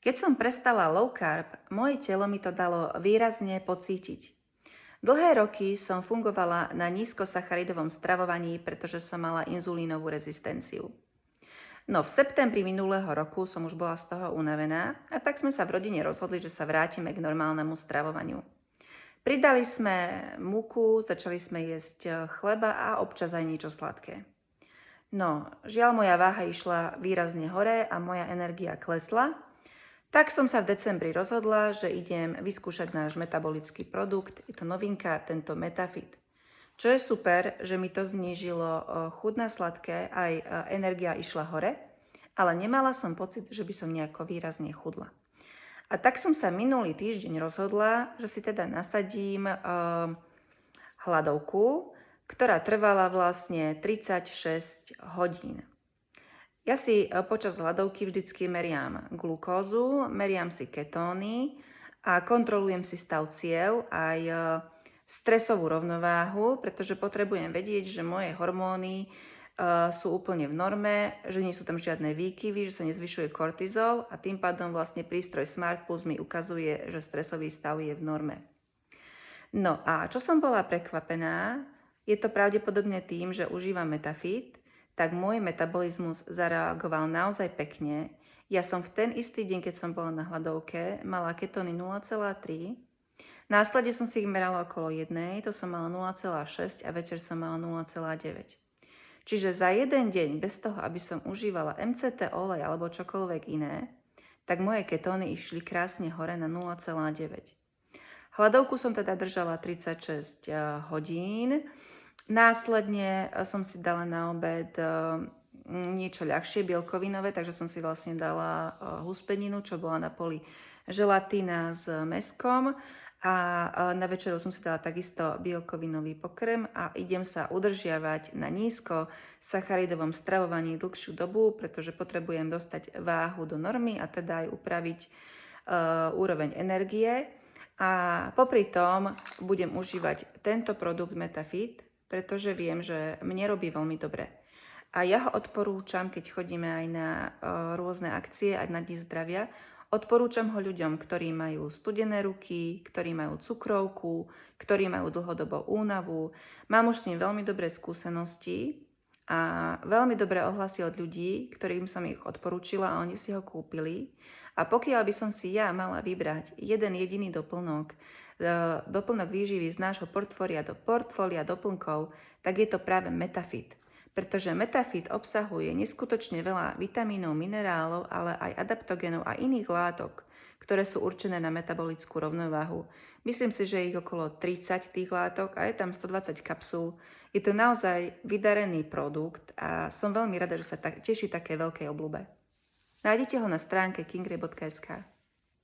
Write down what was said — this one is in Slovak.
Keď som prestala low carb, moje telo mi to dalo výrazne pocítiť. Dlhé roky som fungovala na nízkosacharidovom stravovaní, pretože som mala inzulínovú rezistenciu. No v septembri minulého roku som už bola z toho unavená a tak sme sa v rodine rozhodli, že sa vrátime k normálnemu stravovaniu. Pridali sme múku, začali sme jesť chleba a občas aj niečo sladké. No, žiaľ moja váha išla výrazne hore a moja energia klesla, tak som sa v decembri rozhodla, že idem vyskúšať náš metabolický produkt. Je to novinka, tento Metafit. Čo je super, že mi to znížilo chuť na sladké, aj energia išla hore, ale nemala som pocit, že by som nejako výrazne chudla. A tak som sa minulý týždeň rozhodla, že si teda nasadím hladovku, ktorá trvala vlastne 36 hodín. Ja si počas hladovky vždycky meriam glukózu, meriam si ketóny a kontrolujem si stav ciev aj stresovú rovnováhu, pretože potrebujem vedieť, že moje hormóny sú úplne v norme, že nie sú tam žiadne výkyvy, že sa nezvyšuje kortizol a tým pádom vlastne prístroj Smart Plus mi ukazuje, že stresový stav je v norme. No a čo som bola prekvapená, je to pravdepodobne tým, že užívam Metafit, tak môj metabolizmus zareagoval naozaj pekne. Ja som v ten istý deň, keď som bola na hladovke, mala ketóny 0,3. Následne som si ich merala okolo 1, to som mala 0,6 a večer som mala 0,9. Čiže za jeden deň, bez toho, aby som užívala MCT olej alebo čokoľvek iné, tak moje ketóny išli krásne hore na 0,9. Hladovku som teda držala 36 hodín. Následne som si dala na obed niečo ľahšie, bielkovinové, takže som si vlastne dala huspeninu, čo bola na poli želatína s mäskom a na večeru som si dala takisto bielkovinový pokrm a idem sa udržiavať na nízko sacharidovom stravovaní dlhšiu dobu, pretože potrebujem dostať váhu do normy a teda aj upraviť úroveň energie. A popri tom budem užívať tento produkt Metafit, pretože viem, že mne robí veľmi dobre. A ja ho odporúčam, keď chodíme aj na rôzne akcie, aj na Dni zdravia. Odporúčam ho ľuďom, ktorí majú studené ruky, ktorí majú cukrovku, ktorí majú dlhodobo únavu. Mám už s ním veľmi dobré skúsenosti a veľmi dobré ohlasy od ľudí, ktorým som ich odporúčila a oni si ho kúpili. A pokiaľ by som si ja mala vybrať jeden jediný doplnok výživy z nášho portfólia do portfólia doplnkov, tak je to práve Metafit. Pretože Metafit obsahuje neskutočne veľa vitamínov, minerálov, ale aj adaptogénov a iných látok, ktoré sú určené na metabolickú rovnováhu. Myslím si, že je ich okolo 30 tých látok a je tam 120 kapsúl. Je to naozaj vydarený produkt a som veľmi rada, že sa teší také veľkej obľúbe. Nájdete ho na stránke kingray.sk.